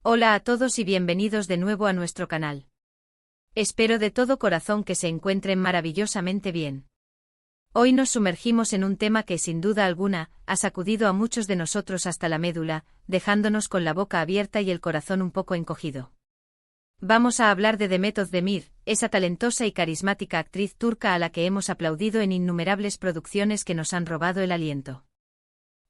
Hola a todos y bienvenidos de nuevo a nuestro canal. Espero de todo corazón que se encuentren maravillosamente bien. Hoy nos sumergimos en un tema que sin duda alguna ha sacudido a muchos de nosotros hasta la médula, dejándonos con la boca abierta y el corazón un poco encogido. Vamos a hablar de Demet Özdemir, esa talentosa y carismática actriz turca a la que hemos aplaudido en innumerables producciones que nos han robado el aliento.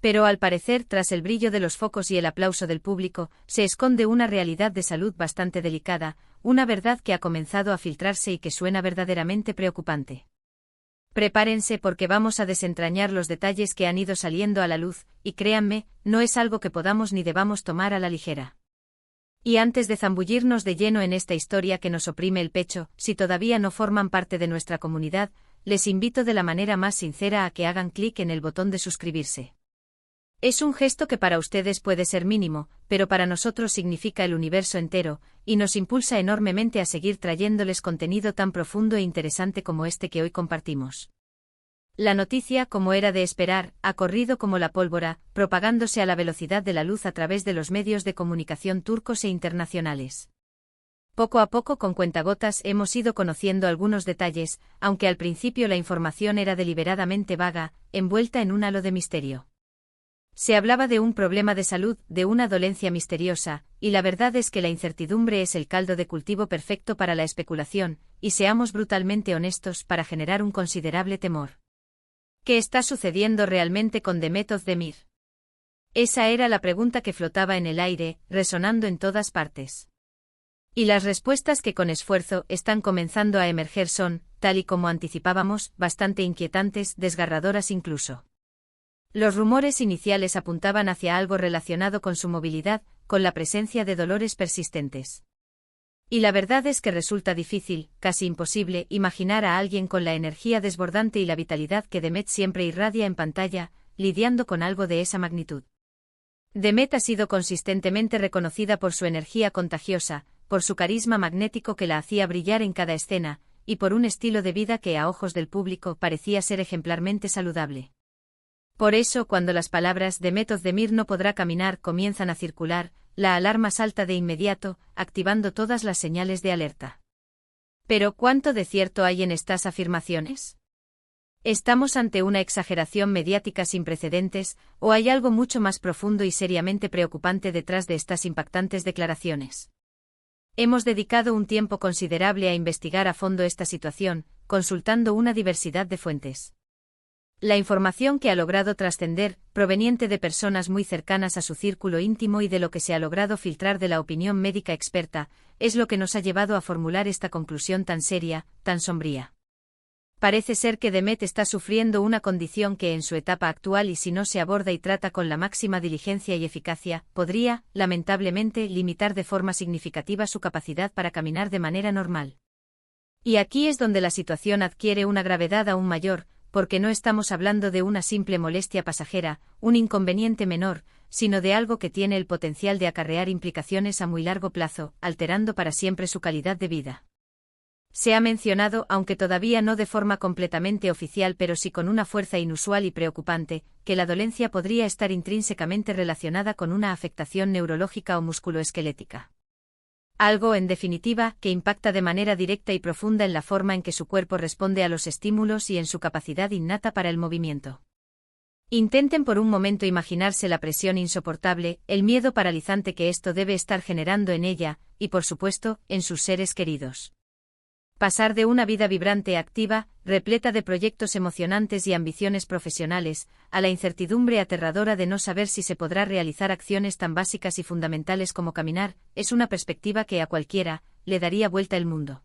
Pero al parecer, tras el brillo de los focos y el aplauso del público, se esconde una realidad de salud bastante delicada, una verdad que ha comenzado a filtrarse y que suena verdaderamente preocupante. Prepárense porque vamos a desentrañar los detalles que han ido saliendo a la luz, y créanme, no es algo que podamos ni debamos tomar a la ligera. Y antes de zambullirnos de lleno en esta historia que nos oprime el pecho, si todavía no forman parte de nuestra comunidad, les invito de la manera más sincera a que hagan clic en el botón de suscribirse. Es un gesto que para ustedes puede ser mínimo, pero para nosotros significa el universo entero, y nos impulsa enormemente a seguir trayéndoles contenido tan profundo e interesante como este que hoy compartimos. La noticia, como era de esperar, ha corrido como la pólvora, propagándose a la velocidad de la luz a través de los medios de comunicación turcos e internacionales. Poco a poco, con cuentagotas, hemos ido conociendo algunos detalles, aunque al principio la información era deliberadamente vaga, envuelta en un halo de misterio. Se hablaba de un problema de salud, de una dolencia misteriosa, y la verdad es que la incertidumbre es el caldo de cultivo perfecto para la especulación, y seamos brutalmente honestos, para generar un considerable temor. ¿Qué está sucediendo realmente con Demet Özdemir? Esa era la pregunta que flotaba en el aire, resonando en todas partes. Y las respuestas que con esfuerzo están comenzando a emerger son, tal y como anticipábamos, bastante inquietantes, desgarradoras incluso. Los rumores iniciales apuntaban hacia algo relacionado con su movilidad, con la presencia de dolores persistentes. Y la verdad es que resulta difícil, casi imposible, imaginar a alguien con la energía desbordante y la vitalidad que Demet siempre irradia en pantalla, lidiando con algo de esa magnitud. Demet ha sido consistentemente reconocida por su energía contagiosa, por su carisma magnético que la hacía brillar en cada escena, y por un estilo de vida que a ojos del público parecía ser ejemplarmente saludable. Por eso, cuando las palabras Demet Özdemir no podrá caminar comienzan a circular, la alarma salta de inmediato, activando todas las señales de alerta. Pero ¿cuánto de cierto hay en estas afirmaciones? ¿Estamos ante una exageración mediática sin precedentes, o hay algo mucho más profundo y seriamente preocupante detrás de estas impactantes declaraciones? Hemos dedicado un tiempo considerable a investigar a fondo esta situación, consultando una diversidad de fuentes. La información que ha logrado trascender, proveniente de personas muy cercanas a su círculo íntimo y de lo que se ha logrado filtrar de la opinión médica experta, es lo que nos ha llevado a formular esta conclusión tan seria, tan sombría. Parece ser que Demet está sufriendo una condición que en su etapa actual y si no se aborda y trata con la máxima diligencia y eficacia, podría, lamentablemente, limitar de forma significativa su capacidad para caminar de manera normal. Y aquí es donde la situación adquiere una gravedad aún mayor, porque no estamos hablando de una simple molestia pasajera, un inconveniente menor, sino de algo que tiene el potencial de acarrear implicaciones a muy largo plazo, alterando para siempre su calidad de vida. Se ha mencionado, aunque todavía no de forma completamente oficial pero sí con una fuerza inusual y preocupante, que la dolencia podría estar intrínsecamente relacionada con una afectación neurológica o musculoesquelética. Algo, en definitiva, que impacta de manera directa y profunda en la forma en que su cuerpo responde a los estímulos y en su capacidad innata para el movimiento. Intenten por un momento imaginarse la presión insoportable, el miedo paralizante que esto debe estar generando en ella, y por supuesto, en sus seres queridos. Pasar de una vida vibrante, activa, repleta de proyectos emocionantes y ambiciones profesionales, a la incertidumbre aterradora de no saber si se podrá realizar acciones tan básicas y fundamentales como caminar, es una perspectiva que a cualquiera le daría vuelta el mundo.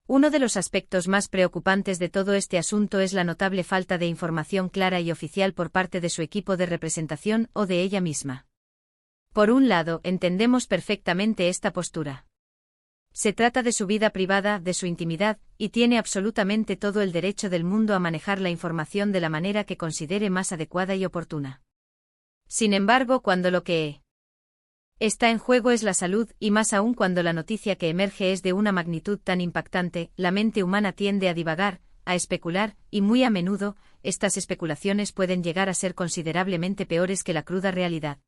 Uno de los aspectos más preocupantes de todo este asunto es la notable falta de información clara y oficial por parte de su equipo de representación o de ella misma. Por un lado, entendemos perfectamente esta postura. Se trata de su vida privada, de su intimidad, y tiene absolutamente todo el derecho del mundo a manejar la información de la manera que considere más adecuada y oportuna. Sin embargo, cuando lo que está en juego es la salud, y más aún cuando la noticia que emerge es de una magnitud tan impactante, la mente humana tiende a divagar, a especular, y muy a menudo, estas especulaciones pueden llegar a ser considerablemente peores que la cruda realidad.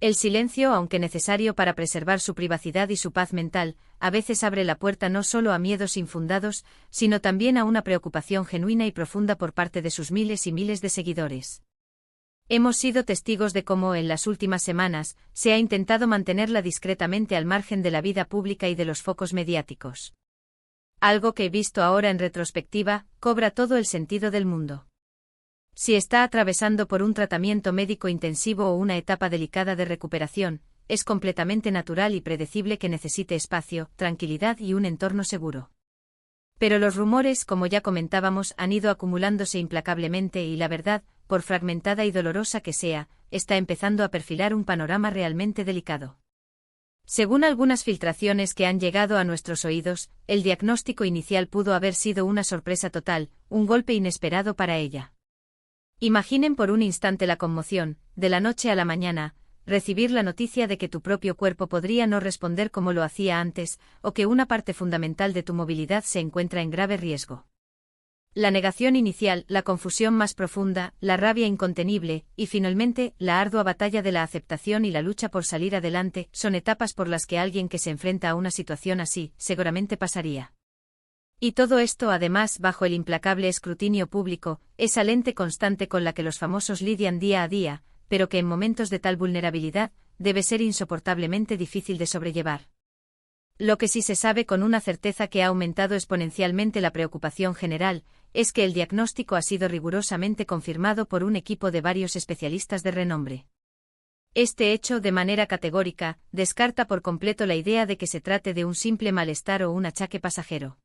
El silencio, aunque necesario para preservar su privacidad y su paz mental, a veces abre la puerta no solo a miedos infundados, sino también a una preocupación genuina y profunda por parte de sus miles y miles de seguidores. Hemos sido testigos de cómo, en las últimas semanas, se ha intentado mantenerla discretamente al margen de la vida pública y de los focos mediáticos. Algo que, visto ahora en retrospectiva, cobra todo el sentido del mundo. Si está atravesando por un tratamiento médico intensivo o una etapa delicada de recuperación, es completamente natural y predecible que necesite espacio, tranquilidad y un entorno seguro. Pero los rumores, como ya comentábamos, han ido acumulándose implacablemente y la verdad, por fragmentada y dolorosa que sea, está empezando a perfilar un panorama realmente delicado. Según algunas filtraciones que han llegado a nuestros oídos, el diagnóstico inicial pudo haber sido una sorpresa total, un golpe inesperado para ella. Imaginen por un instante la conmoción, de la noche a la mañana, recibir la noticia de que tu propio cuerpo podría no responder como lo hacía antes, o que una parte fundamental de tu movilidad se encuentra en grave riesgo. La negación inicial, la confusión más profunda, la rabia incontenible, y finalmente, la ardua batalla de la aceptación y la lucha por salir adelante, son etapas por las que alguien que se enfrenta a una situación así, seguramente pasaría. Y todo esto, además, bajo el implacable escrutinio público, esa lente constante con la que los famosos lidian día a día, pero que en momentos de tal vulnerabilidad, debe ser insoportablemente difícil de sobrellevar. Lo que sí se sabe con una certeza que ha aumentado exponencialmente la preocupación general, es que el diagnóstico ha sido rigurosamente confirmado por un equipo de varios especialistas de renombre. Este hecho, de manera categórica, descarta por completo la idea de que se trate de un simple malestar o un achaque pasajero.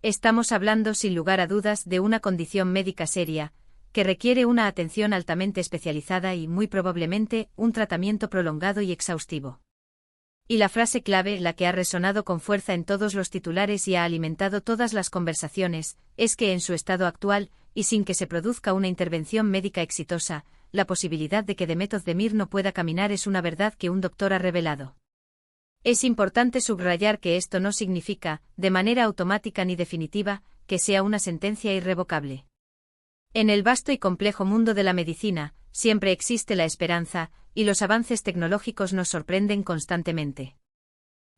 Estamos hablando sin lugar a dudas de una condición médica seria, que requiere una atención altamente especializada y, muy probablemente, un tratamiento prolongado y exhaustivo. Y la frase clave, la que ha resonado con fuerza en todos los titulares y ha alimentado todas las conversaciones, es que en su estado actual, y sin que se produzca una intervención médica exitosa, la posibilidad de que Demet Özdemir no pueda caminar es una verdad que un doctor ha revelado. Es importante subrayar que esto no significa, de manera automática ni definitiva, que sea una sentencia irrevocable. En el vasto y complejo mundo de la medicina, siempre existe la esperanza, y los avances tecnológicos nos sorprenden constantemente.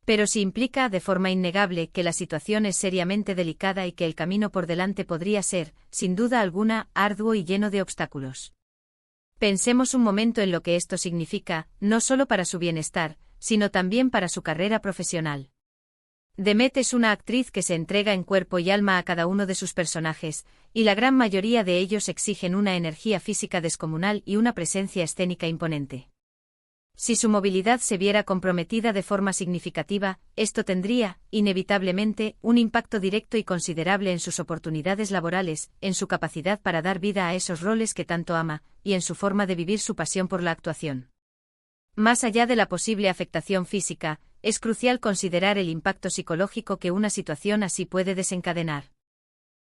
Pero sí implica de forma innegable que la situación es seriamente delicada y que el camino por delante podría ser, sin duda alguna, arduo y lleno de obstáculos. Pensemos un momento en lo que esto significa, no solo para su bienestar, sino también para su carrera profesional. Demet es una actriz que se entrega en cuerpo y alma a cada uno de sus personajes, y la gran mayoría de ellos exigen una energía física descomunal y una presencia escénica imponente. Si su movilidad se viera comprometida de forma significativa, esto tendría, inevitablemente, un impacto directo y considerable en sus oportunidades laborales, en su capacidad para dar vida a esos roles que tanto ama, y en su forma de vivir su pasión por la actuación. Más allá de la posible afectación física, es crucial considerar el impacto psicológico que una situación así puede desencadenar.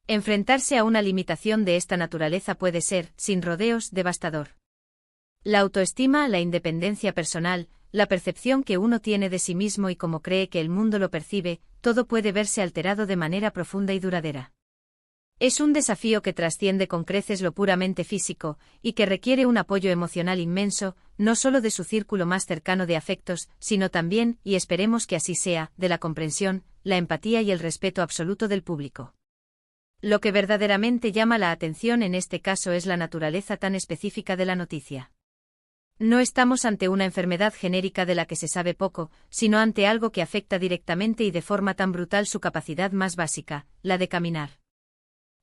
Enfrentarse a una limitación de esta naturaleza puede ser, sin rodeos, devastador. La autoestima, la independencia personal, la percepción que uno tiene de sí mismo y cómo cree que el mundo lo percibe, todo puede verse alterado de manera profunda y duradera. Es un desafío que trasciende con creces lo puramente físico, y que requiere un apoyo emocional inmenso, no solo de su círculo más cercano de afectos, sino también, y esperemos que así sea, de la comprensión, la empatía y el respeto absoluto del público. Lo que verdaderamente llama la atención en este caso es la naturaleza tan específica de la noticia. No estamos ante una enfermedad genérica de la que se sabe poco, sino ante algo que afecta directamente y de forma tan brutal su capacidad más básica, la de caminar.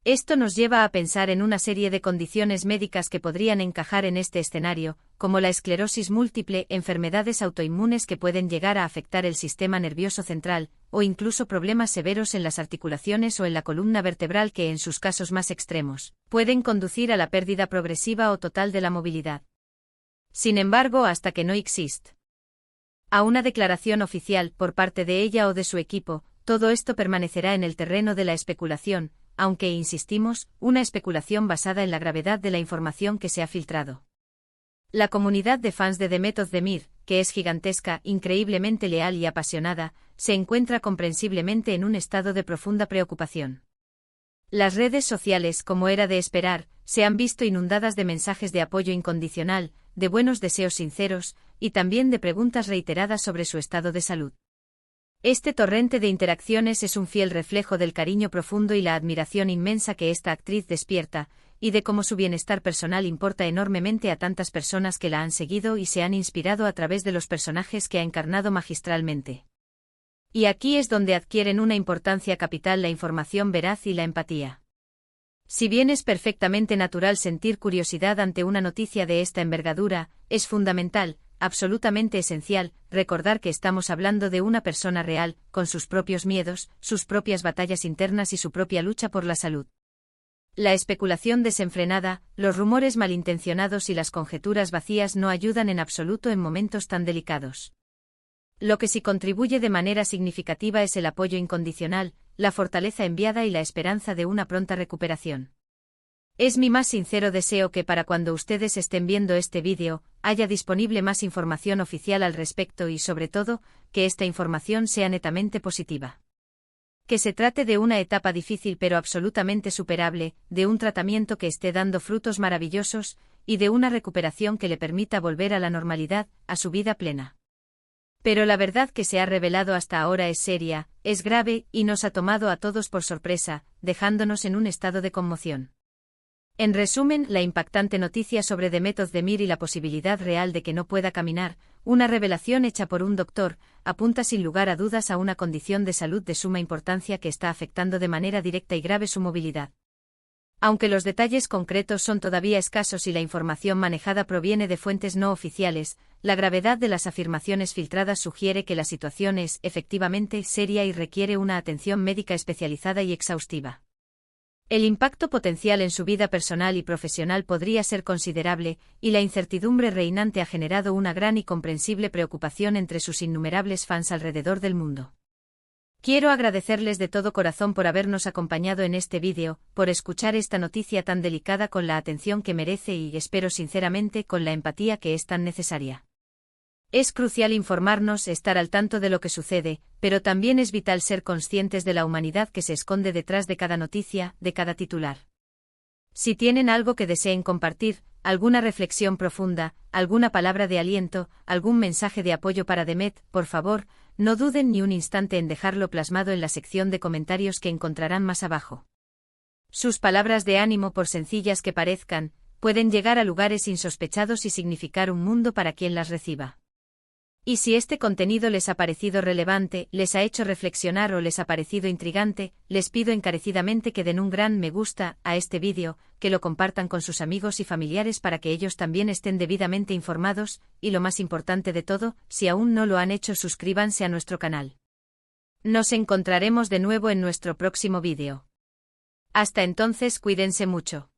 Esto nos lleva a pensar en una serie de condiciones médicas que podrían encajar en este escenario, como la esclerosis múltiple, enfermedades autoinmunes que pueden llegar a afectar el sistema nervioso central, o incluso problemas severos en las articulaciones o en la columna vertebral que, en sus casos más extremos, pueden conducir a la pérdida progresiva o total de la movilidad. Sin embargo, hasta que no existe a una declaración oficial por parte de ella o de su equipo, todo esto permanecerá en el terreno de la especulación, aunque, insistimos, una especulación basada en la gravedad de la información que se ha filtrado. La comunidad de fans de Demet Özdemir, que es gigantesca, increíblemente leal y apasionada, se encuentra comprensiblemente en un estado de profunda preocupación. Las redes sociales, como era de esperar, se han visto inundadas de mensajes de apoyo incondicional, de buenos deseos sinceros, y también de preguntas reiteradas sobre su estado de salud. Este torrente de interacciones es un fiel reflejo del cariño profundo y la admiración inmensa que esta actriz despierta, y de cómo su bienestar personal importa enormemente a tantas personas que la han seguido y se han inspirado a través de los personajes que ha encarnado magistralmente. Y aquí es donde adquieren una importancia capital la información veraz y la empatía. Si bien es perfectamente natural sentir curiosidad ante una noticia de esta envergadura, es fundamental, absolutamente esencial, recordar que estamos hablando de una persona real, con sus propios miedos, sus propias batallas internas y su propia lucha por la salud. La especulación desenfrenada, los rumores malintencionados y las conjeturas vacías no ayudan en absoluto en momentos tan delicados. Lo que sí contribuye de manera significativa es el apoyo incondicional, la fortaleza enviada y la esperanza de una pronta recuperación. Es mi más sincero deseo que para cuando ustedes estén viendo este vídeo, haya disponible más información oficial al respecto y sobre todo, que esta información sea netamente positiva. Que se trate de una etapa difícil pero absolutamente superable, de un tratamiento que esté dando frutos maravillosos, y de una recuperación que le permita volver a la normalidad, a su vida plena. Pero la verdad que se ha revelado hasta ahora es seria, es grave, y nos ha tomado a todos por sorpresa, dejándonos en un estado de conmoción. En resumen, la impactante noticia sobre Demet Özdemir y la posibilidad real de que no pueda caminar, una revelación hecha por un doctor, apunta sin lugar a dudas a una condición de salud de suma importancia que está afectando de manera directa y grave su movilidad. Aunque los detalles concretos son todavía escasos y la información manejada proviene de fuentes no oficiales, la gravedad de las afirmaciones filtradas sugiere que la situación es, efectivamente, seria y requiere una atención médica especializada y exhaustiva. El impacto potencial en su vida personal y profesional podría ser considerable, y la incertidumbre reinante ha generado una gran y comprensible preocupación entre sus innumerables fans alrededor del mundo. Quiero agradecerles de todo corazón por habernos acompañado en este vídeo, por escuchar esta noticia tan delicada con la atención que merece y espero sinceramente con la empatía que es tan necesaria. Es crucial informarnos, estar al tanto de lo que sucede, pero también es vital ser conscientes de la humanidad que se esconde detrás de cada noticia, de cada titular. Si tienen algo que deseen compartir, alguna reflexión profunda, alguna palabra de aliento, algún mensaje de apoyo para Demet, por favor, no duden ni un instante en dejarlo plasmado en la sección de comentarios que encontrarán más abajo. Sus palabras de ánimo, por sencillas que parezcan, pueden llegar a lugares insospechados y significar un mundo para quien las reciba. Y si este contenido les ha parecido relevante, les ha hecho reflexionar o les ha parecido intrigante, les pido encarecidamente que den un gran me gusta a este vídeo, que lo compartan con sus amigos y familiares para que ellos también estén debidamente informados, y lo más importante de todo, si aún no lo han hecho, suscríbanse a nuestro canal. Nos encontraremos de nuevo en nuestro próximo vídeo. Hasta entonces, cuídense mucho.